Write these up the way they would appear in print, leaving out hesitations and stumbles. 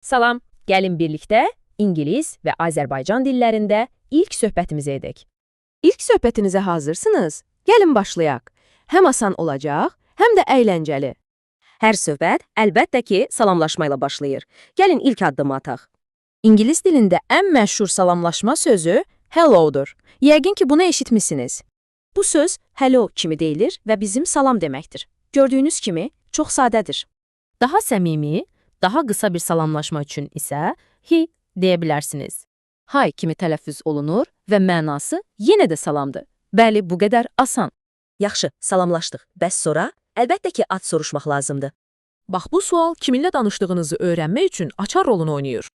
Salam, gəlin birlikdə İngilis və Azərbaycan dillərində ilk söhbətimizi edək. İlk söhbətinizə hazırsınız? Gəlin başlayaq. Həm asan olacaq, həm də əyləncəli. Hər söhbət əlbəttə ki, salamlaşma ilə başlayır. Gəlin ilk addımı ataq. İngilis dilində ən məşhur salamlaşma sözü hello'dur. Yəqin ki, bunu eşitmisiniz. Bu söz hello kimi deyilir və bizim salam deməkdir. Gördüyünüz kimi, çox sadədir. Daha səmimi, daha qısa bir salamlaşma üçün isə hi deyə bilərsiniz. Hay kimi tələffüz olunur və mənası yenə də salamdır. Bəli, bu qədər asan. Yaxşı, salamlaşdıq. Bəs sonra? Əlbəttə ki, ad soruşmaq lazımdır. Bax, bu sual kiminlə danışdığınızı öyrənmək üçün açar rolunu oynayır.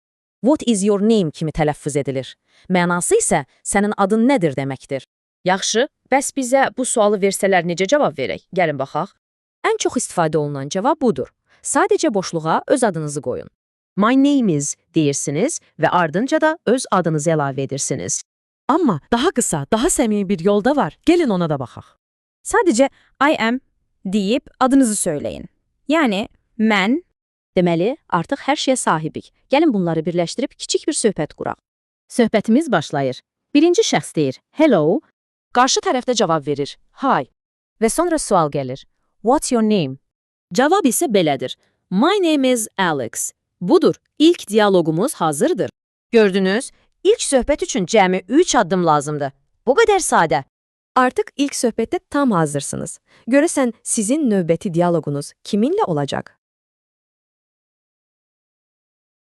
What is your name kimi tələffüz edilir. Mənası isə sənin adın nədir deməkdir. Yaxşı, bəs bizə bu sualı versələr necə cavab verək? Gəlin baxaq. Ən çox istifadə olunan cavab budur. Sadəcə boşluğa öz adınızı qoyun. My name is deyirsiniz və ardınca da öz adınızı əlavə edirsiniz. Amma daha qısa, daha səmimi bir yolda var. Gəlin ona da baxaq. Sadəcə I am deyib adınızı söyləyin. Yəni, mən. Deməli, artıq hər şeyə sahibik. Gəlin bunları birləşdirib kiçik bir söhbət quraq. Söhbətimiz başlayır. Birinci şəxs deyir, hello. Qarşı tərəfdə cavab verir, hi. Və sonra sual gəlir, what's your name? Cavab isə belədir, my name is Alex. Budur, ilk diyalogumuz hazırdır. Gördünüz, ilk söhbət üçün cəmi 3 addım lazımdır. Bu qədər sadə. Artıq ilk söhbətdə tam hazırsınız. Görəsən sizin növbəti dialoqunuz kiminlə olacaq?